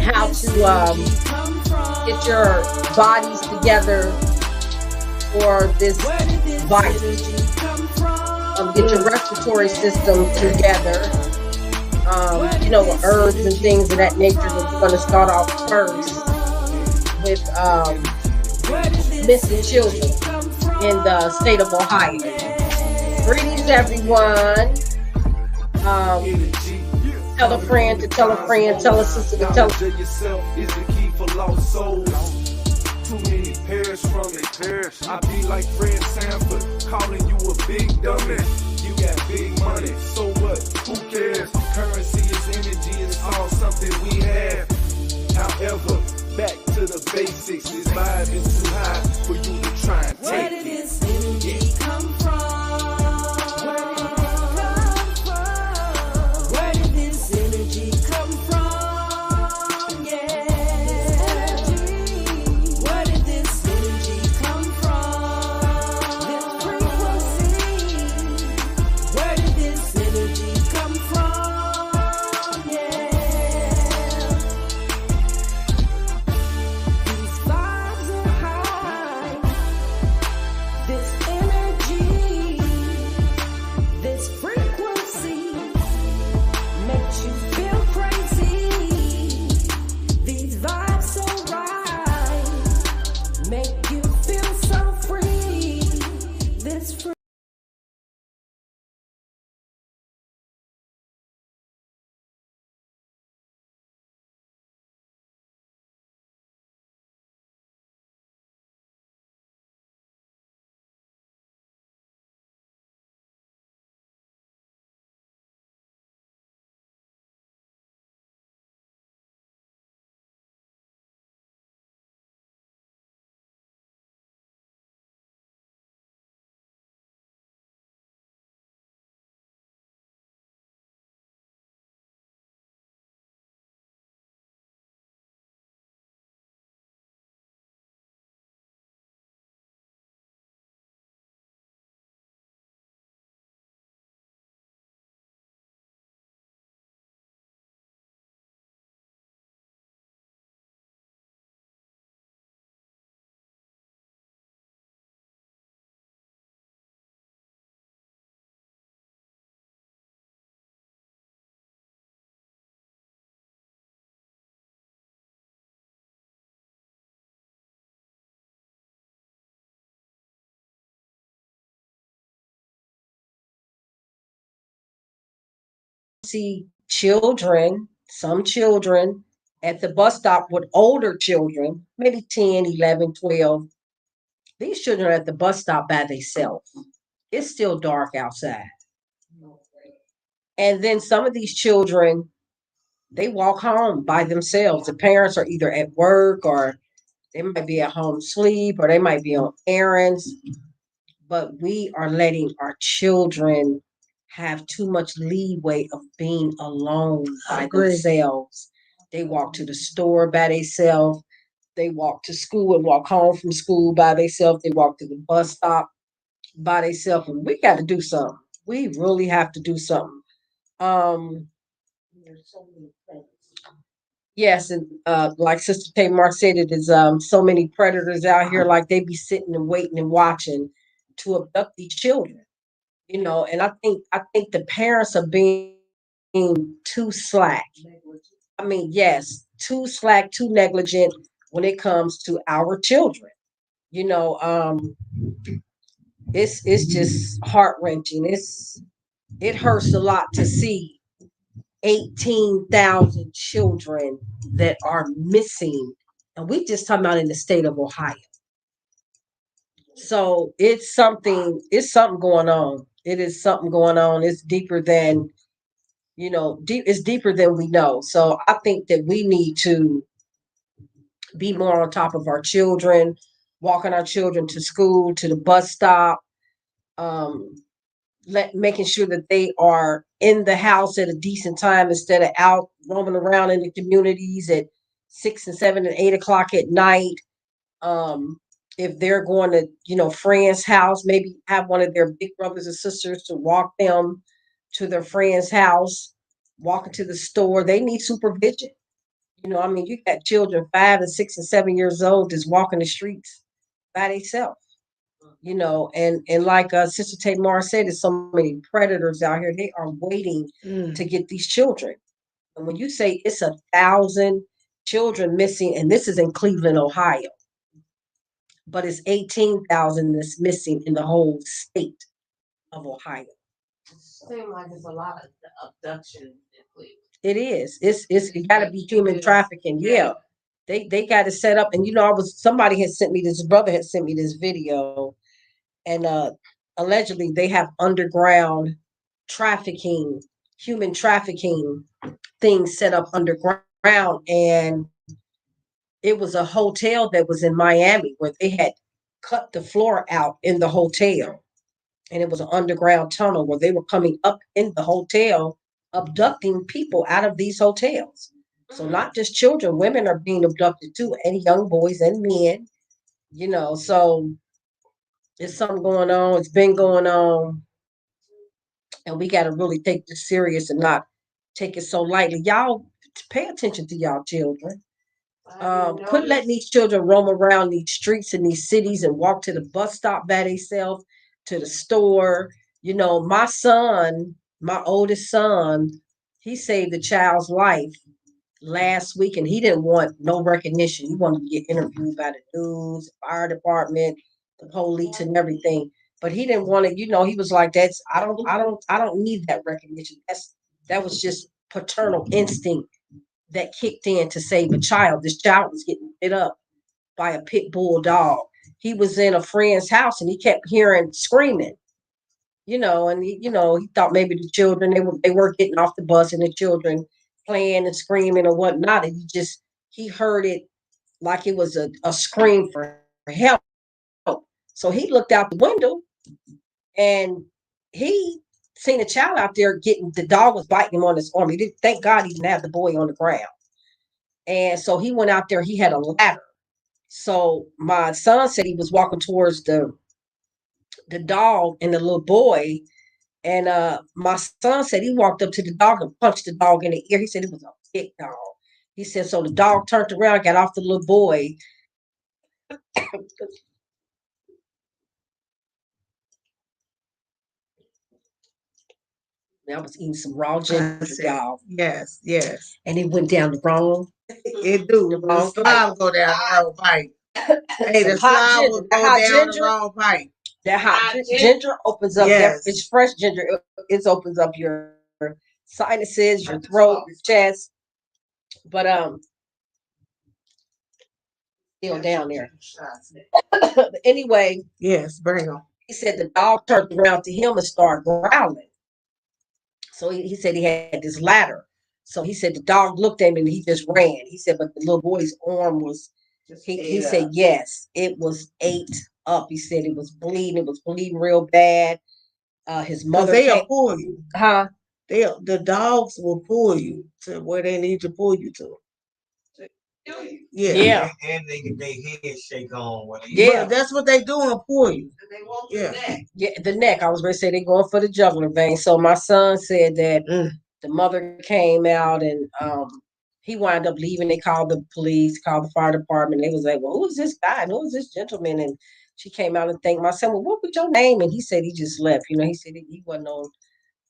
how to get your bodies together for this virus. Get your respiratory system together. Herbs and things of that nature. That we're going to start off first with missing children in the state of Ohio. Greetings, everyone. Tell a friend to tell a friend, tell a sister to tell yourself is the key for lost souls. Too many perish from it. I be like Fred Sanford, calling you a big dummy. You got big money, so what? Who cares? Currency is energy, it's all something we have. However, back to the basics. This vibe is too high for you to try and take. Where did this energy come from? see children, some children at the bus stop with older children, maybe 10, 11, 12. These children are at the bus stop by themselves. It's still dark outside. And then some of these children, they walk home by themselves. The parents are either at work or they might be at home sleep or they might be on errands. But we are letting our children have too much leeway of being alone by themselves. They walk to the store by themselves. They walk to school and walk home from school by themselves. They walk to the bus stop by themselves. And we got to do something. We really have to do something. Um, yes, and like Sister Tamar said, it is so many predators out here. Like they be sitting and waiting and watching to abduct these children. And I think the parents are being too slack. I mean, yes, too slack, too negligent when it comes to our children. You know, um, it's just heart wrenching. It hurts a lot to see 18,000 children that are missing, and we just talking about in the state of Ohio. So it's something going on. It is something going on. It's deeper than it's deeper than we know. So I think that we need to be more on top of our children, walking our children to school, to the bus stop, um, making sure that they are in the house at a decent time instead of out roaming around in the communities at 6 and 7 and 8 o'clock at night. Um, if they're going to, friend's house, maybe have one of their big brothers and sisters to walk them to their friend's house, walking to the store. They need supervision. I mean, you got children 5 and 6 and 7 years old just walking the streets by themselves. And like Sister Tamar said, there's so many predators out here. They are waiting to get these children. And when you say it's 1,000 children missing, and this is in Cleveland, Ohio, but it's 18,000 that's missing in the whole state of Ohio. Seems like there's a lot of abduction in Cleveland. It is. It's it got to be human trafficking. Yeah, they got to set up. And I was somebody had sent me this. Brother had sent me this video, and allegedly they have underground trafficking, human trafficking things set up underground, and it was a hotel that was in Miami where they had cut the floor out in the hotel, and it was an underground tunnel where they were coming up in the hotel, abducting people out of these hotels. So not just children, women are being abducted too, and young boys and men. So it's something going on. It's been going on, and we got to really take this serious and not take it so lightly. Y'all pay attention to y'all children. Quit letting these children roam around these streets in these cities and walk to the bus stop by themselves, to the store. My son, my oldest son, he saved a child's life last week, and he didn't want no recognition. He wanted to get interviewed by the news, fire department, the police, and everything. But he didn't want to. He was like, "That's I don't need that recognition. That was just paternal instinct that kicked in to save a child. This child was getting hit up by a pit bull dog. He was in a friend's house and he kept hearing screaming, and he thought maybe the children they were getting off the bus and the children playing and screaming or whatnot. And he heard it like it was a scream for help. So he looked out the window and he seen a child out there the dog was biting him on his arm. He didn't, thank God he didn't have the boy on the ground. And so he went out there, he had a ladder. So my son said he was walking towards the dog and the little boy. And my son said he walked up to the dog and punched the dog in the ear. He said it was a big dog. He said so the dog turned around, got off the little boy. I was eating some raw ginger, y'all. Yes. And it went down the wrong. It do. The The wrong slime go down the wrong pipe. Hey, the Some hot slime ginger. will The go hot down the ginger. wrong pipe. That hot Hot ginger opens up. Yes. It's fresh ginger. It opens up your sinuses, your throat, your chest. But still down there. But anyway, Yes, bring them. he said the dog turned around to him and started growling. So he said he had this ladder. So he said the dog looked at him and he just ran. He said, but the little boy's arm was. He said yes, it was ate up. He said it was bleeding. It was bleeding real bad. His Because mother they'll came. pull you. Huh? The dogs will pull you to where they need to pull you to. Yeah. Yeah. And they get their head shake on when they Yeah. But that's what they do and pull you. They want Yeah. the neck. Yeah, the neck. I was going to say they're going for the jugular vein. So my son said that the mother came out and he wound up leaving. They called the police, called the fire department. They was like, well, who is this guy? And who is this gentleman? And she came out and thanked my son. Well, what was your name? And he said he just left. He said he wasn't on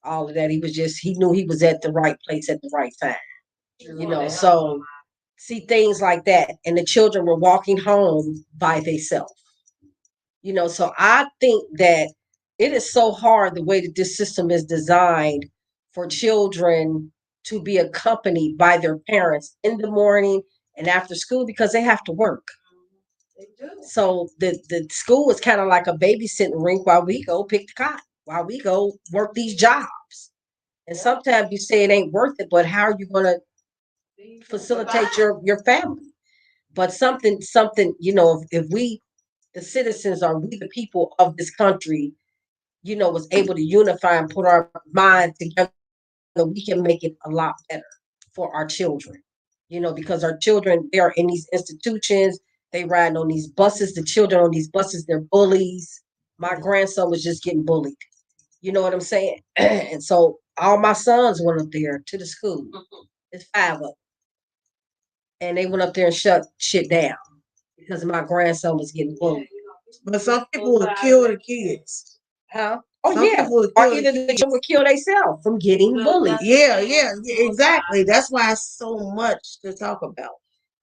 all of that. He knew he was at the right place at the right time. So see things like that. And the children were walking home by themselves. So I think that it is so hard the way that this system is designed for children to be accompanied by their parents in the morning and after school because they have to work. They do. So the school is kind of like a babysitting rink while we go pick the cotton, while we go work these jobs. And sometimes you say it ain't worth it, but how are you going to facilitate your family? But something, if we, the citizens, are we the people of this country, was able to unify and put our minds together, we can make it a lot better for our children. Because our children, they are in these institutions, they riding on these buses, the children on these buses, they're bullies. My grandson was just getting bullied. You know what I'm saying? And so all my sons went up there to the school. It's 5 of them. and they went up there and shut shit down because my grandson was getting bullied. But some people will kill the kids. Huh? Oh Some yeah, people will or kill either the the kids. children would kill themselves from getting bullied. Yeah, exactly. That's why it's so much to talk about.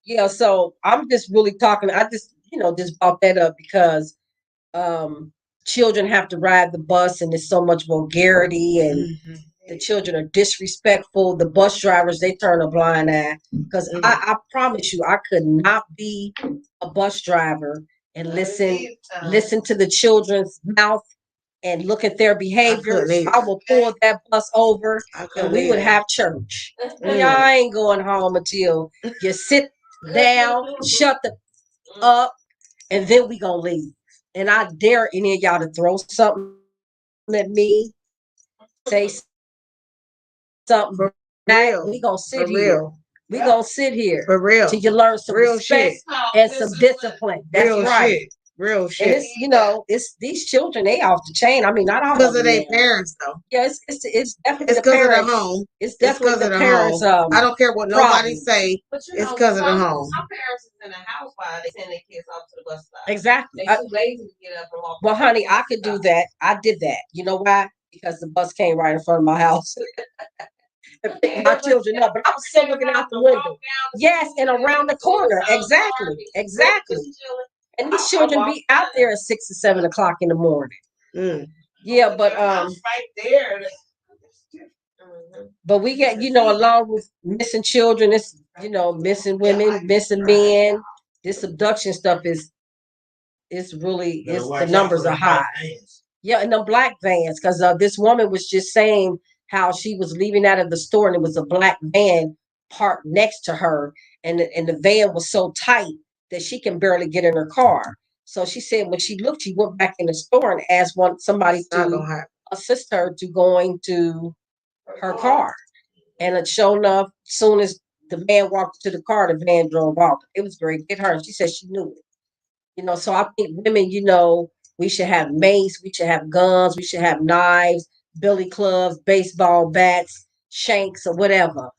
Yeah, so I'm just really talking. I just just brought that up because children have to ride the bus, and there's so much vulgarity, and the children are disrespectful. The bus drivers, they turn a blind eye because I promise you, I could not be a bus driver and listen to the children's mouth and look at their behavior. I will pull that bus over and we would have church. Y'all ain't going home until you sit down, shut the up, and then we gonna leave. And I dare any of y'all to throw something at me, say something. For real. We gonna sit For here. real. We gonna sit here For real. till you learn some Real respect shit. and some discipline. That's Real right. shit. Real And shit. it's these children, they off the chain. I mean, not all Because of of them. their parents, though. Yeah, it's definitely It's the because of the parents. home. It's It's definitely because the of the parents. home. I don't care what nobody problem. say. But It's because of the home. some parents is in the house while they send their kids off to the bus stop. Exactly. They too lazy to get up and walk. Well, honey, I could do that. I did that. You know why? Because the bus came right in front of my house. And picked my children up, but I was still looking out the window. Yes, and around the corner. Exactly. And these children be out there at 6 or 7 o'clock in the morning. Yeah, but right there. but we get along with missing children, it's missing women, missing men. This abduction stuff is really the numbers are high. Yeah, and the black vans, because this woman was just saying how she was leaving out of the store and it was a black van parked next to her, and the van was so tight that she can barely get in her car. So she said when she looked, she went back in the store and asked somebody to assist her to going to her car. And sure enough, as soon as the man walked to the car, the van drove off. It was very get her. And she said she knew it. So I think women, we should have mace, we should have guns, we should have knives, billy clubs, baseball bats, shanks, or whatever.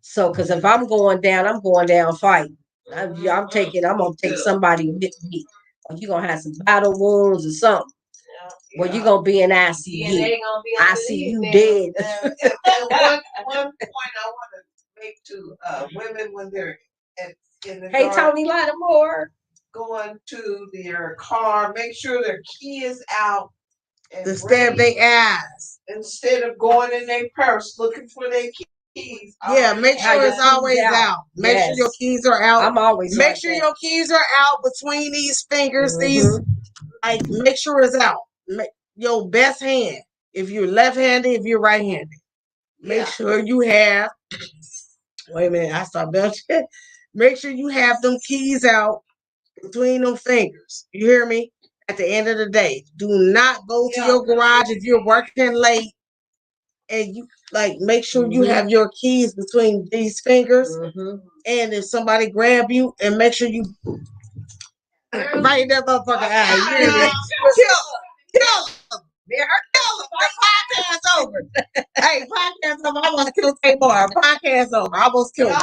So, because if I'm going down fighting. I'm gonna take somebody with me. Or you're gonna have some battle wounds or something. Well, you're gonna be in ICU. ICU dead. One point I want to make to women when they're in the Hey, Tony Lattimore. going to their car, make sure their key is out. To stab their ass. Instead of going in their purse looking for their keys. Yeah, make sure it's always out. Make sure your keys are out. I'm always make sure your keys are out between these fingers. These make sure it's out. Make your best hand. If you're left-handed, if you're right-handed, make sure you have. Wait a minute, I start belching. Make sure you have them keys out between them fingers. You hear me? At the end of the day, do not go to your garage if you're working late, and you make sure you have your keys between these fingers. And if somebody grab you, and make sure you right in that motherfucker eye. You hear me? Kill him. Podcast over. Hey, podcast over. I almost killed Tamar. Podcast over. I almost killed her.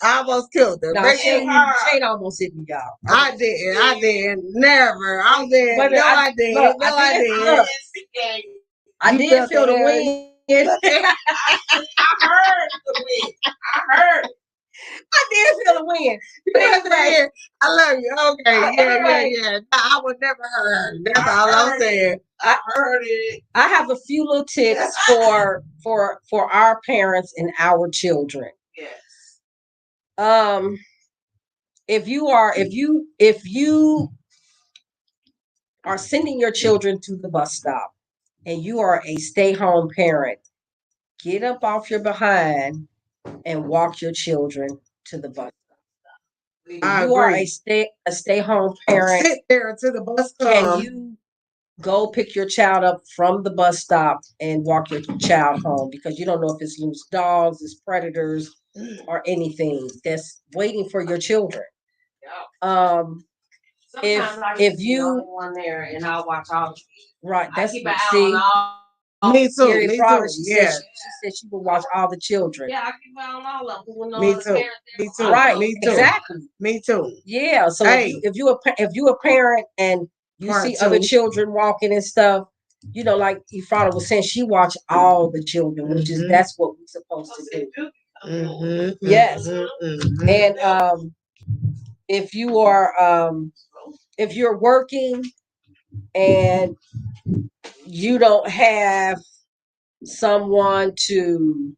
I almost killed her. No, Shane almost hit me, y'all. I didn't. Never. I did. No, I did. No, I did. I did feel the wind. I heard the wind. I did feel the wind. I love you. Okay. Yeah. I would never hurt her. That's all I'm saying. I heard it. I have a few little tips for our parents and our children. Yes. If you are sending your children to the bus stop and you are a stay-home parent, get up off your behind and walk your children to the bus stop. If you are a stay-home parent, sit there until the bus comes. Can you go pick your child up from the bus stop and walk your child home? Because you don't know if it's loose dogs, it's predators, or anything that's waiting for your children. If you one there and I'll watch all the kids. Right, that's I keep an eye on all Me too. Gary Me Fraud, too. she Yeah. said she would watch all the children. Yeah, I keep on all of them. When no Me other too. parent there Me to too. watch Right, them. Me too. exactly. Me too. Yeah. So Hey. if you a parent and you Part see other two. children walking and stuff, like Efrata was saying, she watched all the children, which is that's what we're supposed to do. Yes. And if you are if you're working and you don't have someone to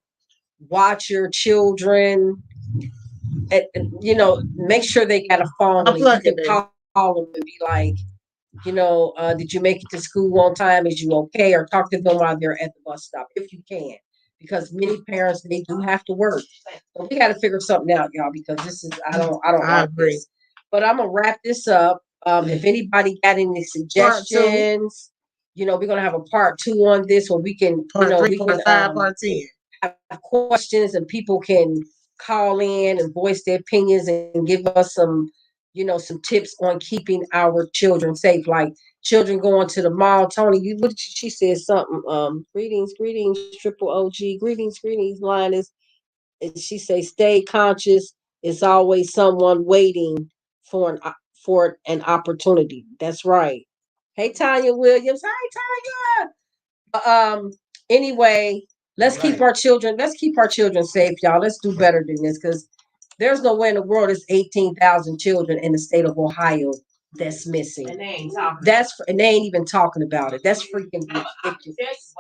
watch your children, and make sure they got a phone and you can call them and be like, did you make it to school on time? Is you okay? Or talk to them while they're at the bus stop if you can, because many parents, they do have to work. So we got to figure something out, y'all, because this is I don't like agree. this. But I'm gonna wrap this up. If anybody got any suggestions, we're gonna have a part 2 on this, where we can, Part 3, we part can 5, part 10. have questions and people can call in and voice their opinions and give us some tips on keeping our children safe, like children going to the mall. Tony, she said something, greetings triple OG, greetings Linus. And she say stay conscious. It's always someone waiting for an opportunity. That's right. Hey, Tanya Williams. Hi, Tanya. Anyway, let's keep our children safe, y'all. Let's do better than this, because there's no way in the world there's 18,000 children in the state of Ohio that's missing. And they ain't talking. And they ain't even talking about it. That's freaking ridiculous.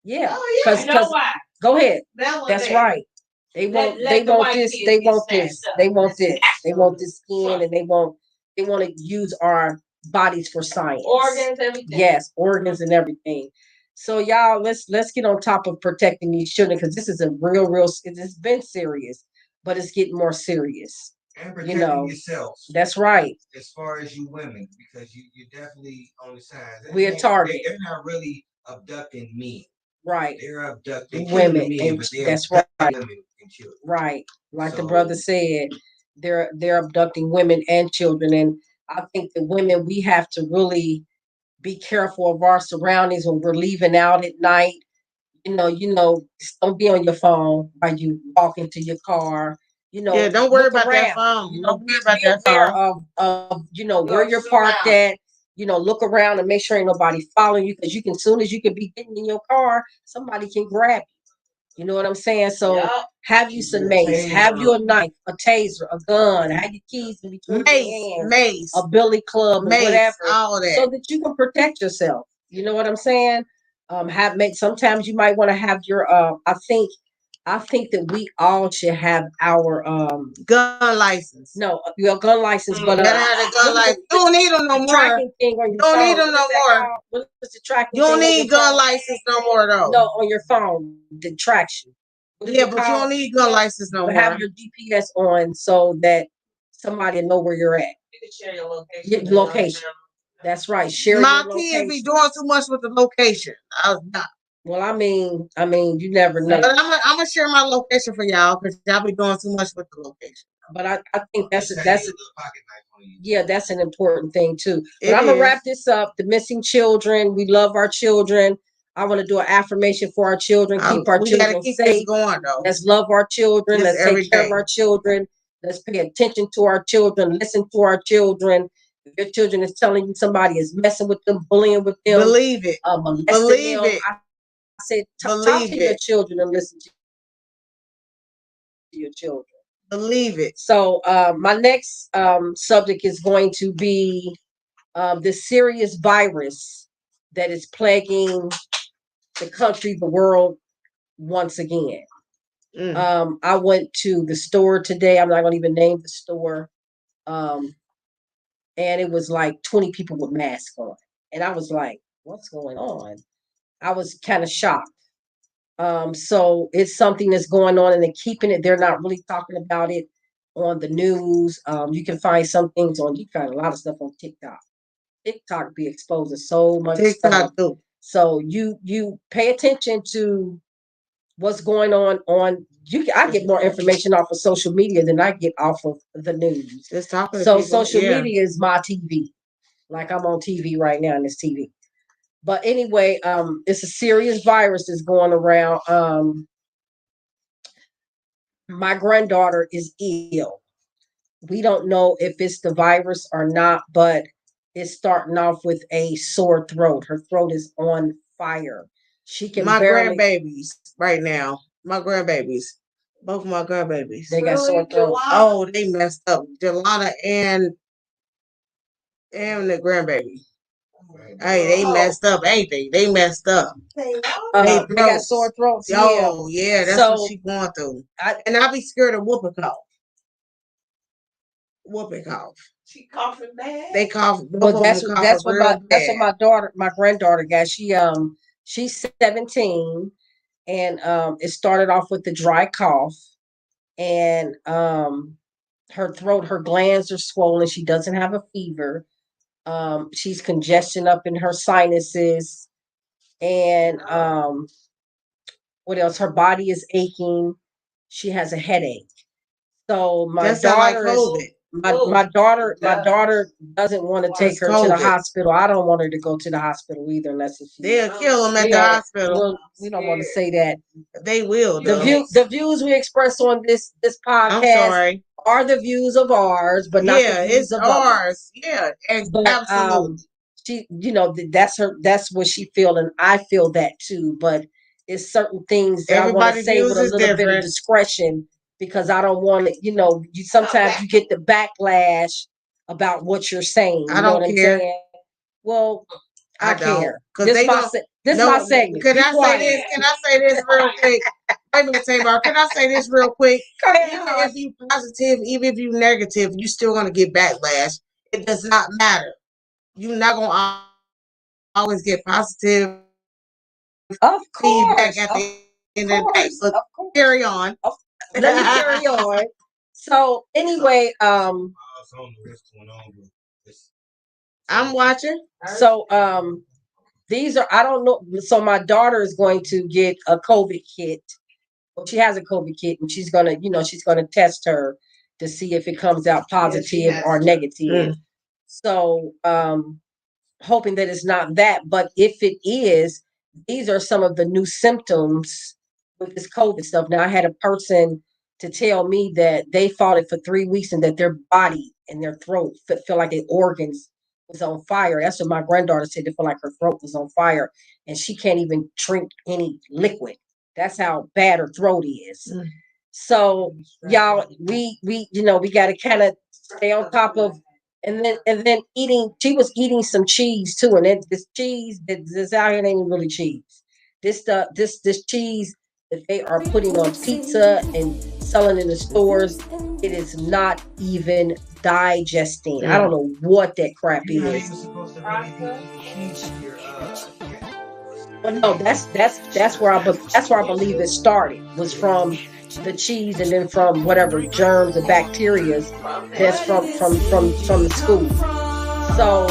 Yeah, because why? Go ahead. That That's there. right. They want Let the white this. kids They get want this. snatched up. They want this. They want That's this skin, and they want to use our bodies for science. Organs, everything. Yes, organs and everything. So y'all, let's get on top of protecting these children, because this is a real. It's been serious, but it's getting more serious. And protecting yourselves. That's right. As far as you women, because you're definitely on the signs. We're a target. They're not really abducting men. Right. They're abducting women, men, but that's right. Women and children. Right. Like the brother said, they're abducting women and children. And I think that women, we have to really be careful of our surroundings when we're leaving out at night. Don't be on your phone while you walk into your car. Yeah, don't worry about that phone. Don't worry about that phone. Of where you're parked at. Look around and make sure ain't nobody following you, because soon as you can be getting in your car, somebody can grab you. You know what I'm saying? So have you some mace, have you a knife, a taser, a gun, have your keys in between your hands, mace, a billy club, or whatever, all that, so that you can protect yourself. You know what I'm saying? Sometimes you might want to have your I think that we all should have our gun license. No, your gun license, but gotta have a gun license. You don't need them no more. Tracking thing on your don't phone. need them no more. What is the tracking? You don't need gun license no more though. No, on your phone, the traction. Yeah, but you don't need gun license no more. Have your GPS on so that somebody know where you're at. You can share your location. Your location. That's right. Share my your location. kids be doing too much with the location. I was not. Well, I mean, you never know. But I'm gonna share my location for y'all, because y'all be doing too much with the location. But I think that's an important thing too. But I'm gonna wrap this up. The missing children. We love our children. I want to do an affirmation for our children. Keep our children safe. This going, though. Let's love our children. Let's take care of our children. Let's pay attention to our children. Listen to our children. If your children is telling you somebody is messing with them, bullying with them, believe it. Believe it. I said, talk to your children and listen to your children. Believe it. So my next subject is going to be the serious virus that is plaguing the country, the world once again. I went to the store today. I'm not going to even name the store. And it was like 20 people with masks on. And I was like, what's going on? I was kind of shocked. So it's something that's going on, and they're keeping it. They're not really talking about it on the news. You can find some things you find a lot of stuff on TikTok. TikTok be exposing so much stuff. Too. So you pay attention to what's going on I get more information off of social media than I get off of the news. Just talking so to people, social media is my TV. Like I'm on TV right now in this TV. But anyway, it's a serious virus that's going around. My granddaughter is ill. We don't know if it's the virus or not, but it's starting off with a sore throat. Her throat is on fire. She can My barely. grandbabies right now. My grandbabies. Both of my grandbabies. They got sore throat. Oh, they messed up. Delana and the grandbaby. Hey, they messed up, ain't they? They messed up. They got sore throats. Oh, yeah, that's what she going through. And I be scared of whooping cough. Whooping cough. She coughing bad. They cough. Well, that's what my granddaughter got. She's 17, and it started off with the dry cough, and her throat, her glands are swollen. She doesn't have a fever. She's congestion up in her sinuses, and what else? Her body is aching. She has a headache. So my daughter is my daughter doesn't want to take her to the hospital. I don't want her to go to the hospital either, unless they'll kill them at the hospital. We don't want to say that. They will. The views we express on this podcast are the views of ours, but not the views of ours. Yeah, absolutely. She, that's what she feel, and I feel that too. But it's certain things that I want to say with a little bit of discretion, because I don't want to, you sometimes you get the backlash about what you're saying. You know what I'm saying? Well, I care. This my segment. Can I say this real quick? Wait a minute, Tamar. Can I say this real quick? If you positive, even if you negative, you still gonna get backlash. It does not matter. You're not gonna always get positive feedback at the end of the day. So carry on. Let me carry on. So anyway, I'm watching. So these are, I don't know. So my daughter is going to get a COVID kit. Well, she has a COVID kit, and she's gonna test her to see if it comes out positive or negative. So hoping that it's not that, but if it is, these are some of the new symptoms with this COVID stuff. Now, I had a person to tell me that they fought it for 3 weeks and that their body and their throat feel like their organs was on fire. That's what my granddaughter said. They feel like her throat was on fire, and she can't even drink any liquid. That's how bad her throat is. So y'all, we got to kind of stay on top of. And then eating, she was eating some cheese too, and this cheese that's out here ain't even really cheese. This cheese that they are putting on pizza and selling in the stores, it is not even digesting. I don't know what that crap is. But no, that's where I believe it started, was from the cheese, and then from whatever germs and bacteria that's from the school. So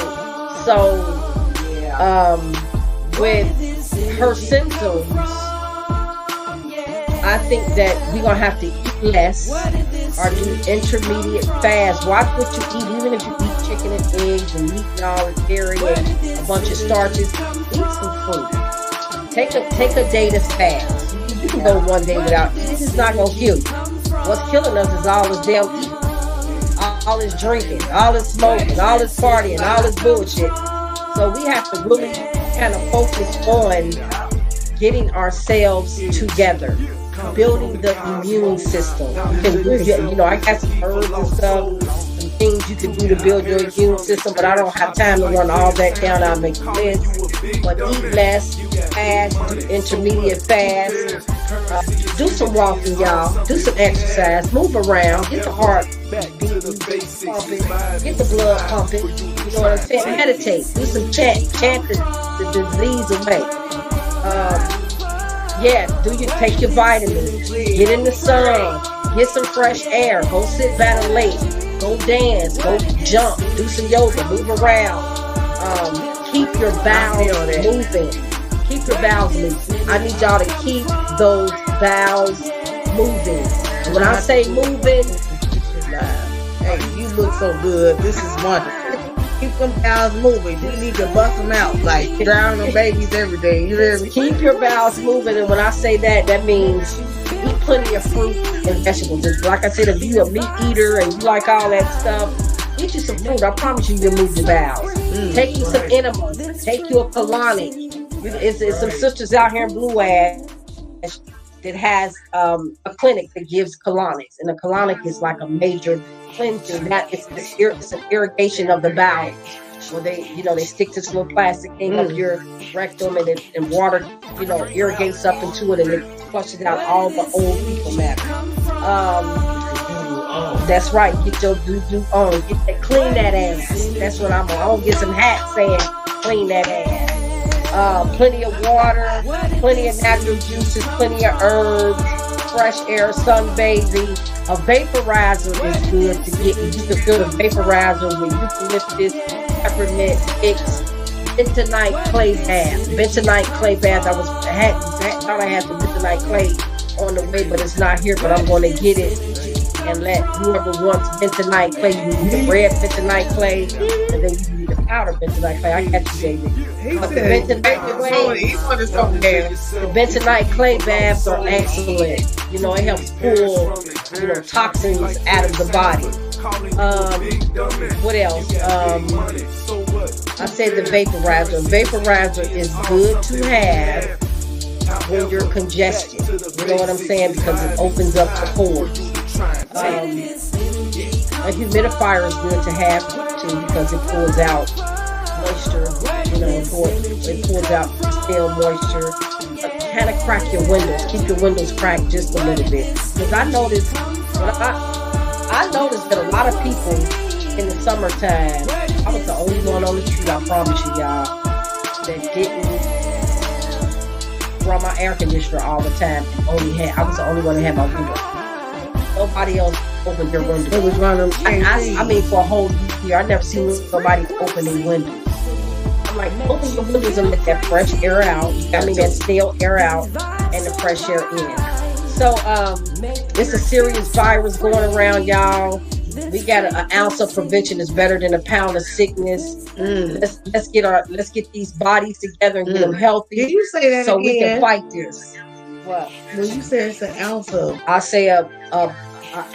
with her symptoms, I think that we're gonna have to eat less or do intermediate fast. Watch what you eat, even if you eat chicken and eggs and meat and all and dairy and a bunch of starches. Eat some food. Take a day to fast. You can go 1 day without eating. This is not going to kill you. What's killing us is all this damn eating, all this drinking, all this smoking, all this partying, all this bullshit. So we have to really kind of focus on getting ourselves together, building the immune system. I got some herbs and stuff, some things you can do to build your immune system, but I don't have time to run all that down. I'll make a list. But eat less, fast, do intermediate fast. Do some walking, y'all. Do some exercise. Move around. Get the heart beating, pumping. Get the blood pumping. You know what I'm saying? Meditate. Do some chant. Chant the disease away. Take your vitamins. Get in the sun. Get some fresh air. Go sit by the lake. Go dance. Go jump. Do some yoga. Move around. Keep your bowels moving. Keep your bowels moving. I need y'all to keep those bowels moving. When I say moving, hey, you look so good. This is wonderful. Keep them bowels moving. We need to bust them out. Like drown them babies every day. You hear me? Keep your bowels moving, and when I say that, that means eat plenty of fruit and vegetables. Like I said, if you a meat eater and you like all that stuff, eat you some fruit. I promise you, you'll move your bowels. Take you some enemas. Take you a colonic. It's some sisters out here in Blue Ash that has a clinic that gives colonics, and a colonic is like a major cleansing. That it's an irrigation of the bowels, where they stick this little plastic thing up your rectum, and water irrigates up into it, and it flushes out all the old fecal matter. That's right. Get your doo-doo on. Clean that ass. That's what I'm gonna get some hats saying. Clean that ass. Plenty of water, plenty of natural juices, plenty of herbs, fresh air, sunbathing. A vaporizer is good to get. You can fill the vaporizer with eucalyptus, peppermint, Vicks, bentonite clay bath. Bentonite clay bath. I thought I had the bentonite clay on the way, but it's not here. But I'm going to get it and let whoever wants bentonite clay. You need the red bentonite clay, and then you need the powder bentonite clay. I got you, David. But the bentonite clay, the bentonite clay baths are excellent. It helps pull toxins out of the body. What else? I said the vaporizer. Vaporizer is good to have when you're congested. You know what I'm saying? Because it opens up the pores. A humidifier is good to have too, because it pulls out moisture. It pulls out stale moisture. Kind of crack your windows. Keep your windows cracked just a little bit. Because I noticed that a lot of people in the summertime, I was the only one on the street, I promise you, y'all, that didn't run my air conditioner all the time. I was the only one that had my window. Nobody else opened their window. It was running. I mean, for a whole year, I never seen somebody open their windows. I'm like, open your windows and let that fresh air out. That stale air out and the fresh air in. So, it's a serious virus going around, y'all. We got an ounce of prevention is better than a pound of sickness. Let's get these bodies together and get them healthy. Did you say that so again? We can fight this? What? When you said it's an ounce of, I say an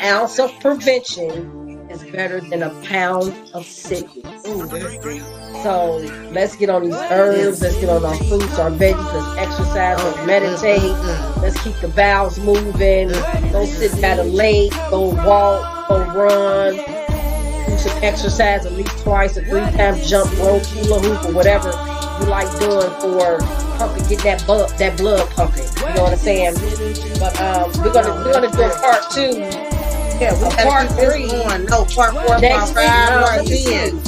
ounce of prevention is better than a pound of sickness. ooh, that's deep. So let's get on these herbs. Let's get on our fruits, our veggies. Let's exercise. Let's meditate. Let's keep the bowels moving. Go sit by the lake. Go walk. Go run. Do some exercise at least twice or 3 times. Jump rope, hula hoop, or whatever you like doing for pumping, get that blood pumping. You know what I'm saying? But we're gonna do a part 2. Yeah, we got part 3. No, part 4, Next part 5, part week. 10.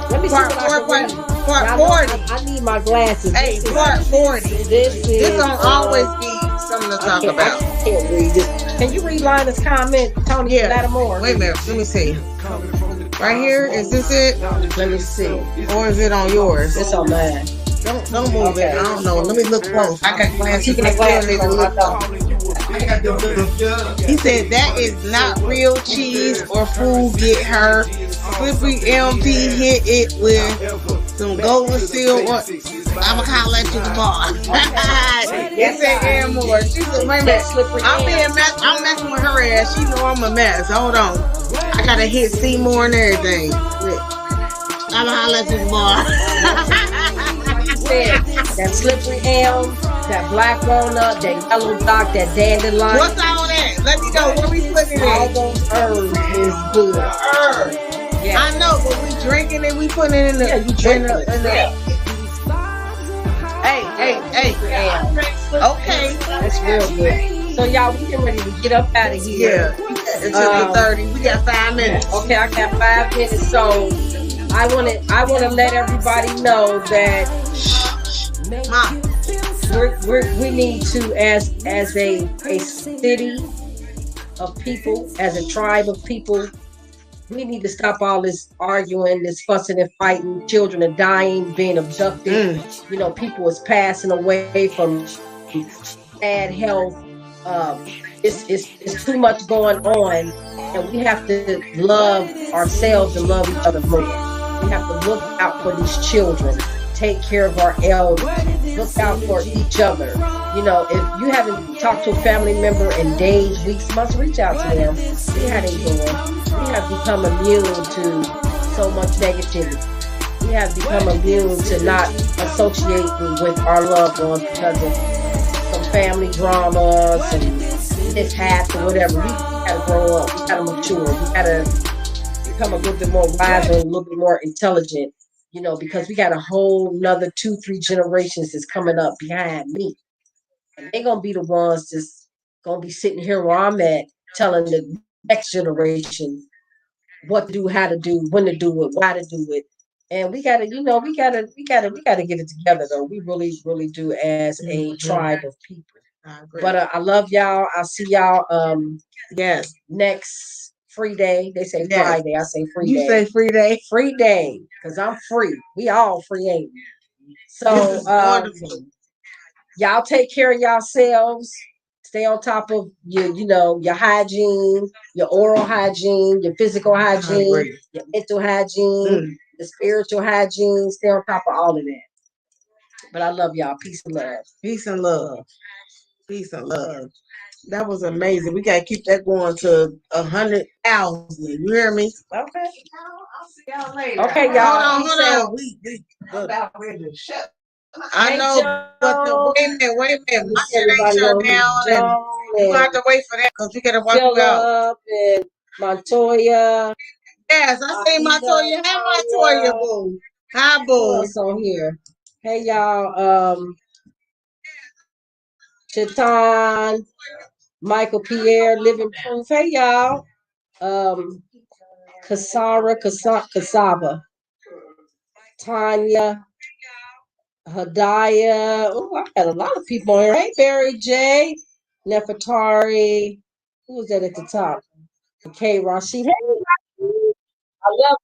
Let me see Part what I 4, can read. part 40. I need my glasses. Hey, part 40. This don't always be something to talk about. I can't read this. Can you read Lina's comment, Tony? Yeah. Lattimore? Wait a minute. Let me see. Right here. Is this it? Let me see. Or is it on yours? It's on mine. Don't move it. I don't know. Let me look close. I got glasses. You got glasses on, I He said that is not real cheese or food. Get her. Slippery MP hit it with some golden seal. I'm gonna holler at you tomorrow. It said Aaron Moore. She said, wait a minute. I'm messing with her ass. She know I'm a mess. Hold on. I gotta hit Seymour and everything. I'm gonna holler at you tomorrow. That slippery elm, that black walnut, that yellow dock, that dandelion. What's all that? Let me know. What we putting in? All those herbs is good. Herbs. Yeah. I know, but we drinking it. We putting it in the. Yeah, you drink it. Hey. Yeah. Okay. That's real good. So y'all, we getting ready to get up out of here. Yeah. It's 30. We got 5 minutes. Okay, I got 5 minutes. So I wanna let everybody know that Mom. we need to, as a city of people, as a tribe of people, we need to stop all this arguing, this fussing and fighting. Children are dying, being abducted. People is passing away from bad health. It's too much going on, and we have to love ourselves and love each other more. We have to look out for these children, take care of our elders, look out for each other. You know, if you haven't talked to a family member in days, weeks, months, reach out to them. See how they doing. We have become immune to so much negativity. We have become immune to not associating with our loved ones because of some family drama, some mishaps or whatever. We gotta grow up. We gotta mature. We gotta become a little bit more wiser, a little bit more intelligent. You know, because we got a whole another 2, 3 generations that's coming up behind me, and they're gonna be the ones that's gonna be sitting here where I'm at, telling the next generation what to do, how to do, when to do it, why to do it. And we gotta, you know, we gotta get it together though. We really, really do as a tribe of people. I agree. But I love y'all. I'll see y'all Yes. next free day. They say Yes. Friday. I say free You day. say free day. Free day, because I'm free. We all free, ain't we? This So is wonderful. y'all take care of yourselves. Stay on top of your, you know, your hygiene, your oral hygiene, your physical I hygiene, agree. your mental hygiene, the spiritual hygiene. Stay on top of all of that. But I love y'all. Peace and love. Peace and love. Peace and love. That was amazing. We gotta keep that going to 100,000. You hear me? Okay. I'll see y'all later. Okay, Hold y'all. on, Peace hold out. on. We I'm about ready to shut. I Hey, know, but Joe. wait a minute. My shit ain't Everybody shut on here. down, and Joan you gonna have and to wait for that because we gotta walk you out. Philip and Montoya. Yes, I say my Aida, Toya. Hey, my Toya, Tanya. boo. Hi, Who boo. else on here? Hey, y'all. Chatan, Michael Pierre, Living Proof. Hey, y'all. Um, Cassava, Tanya, Hadaya. Oh, I got a lot of people on here. Hey, Barry J, Nefertari. Who was that at the top? K. Rashid. Hey, Rashid. I love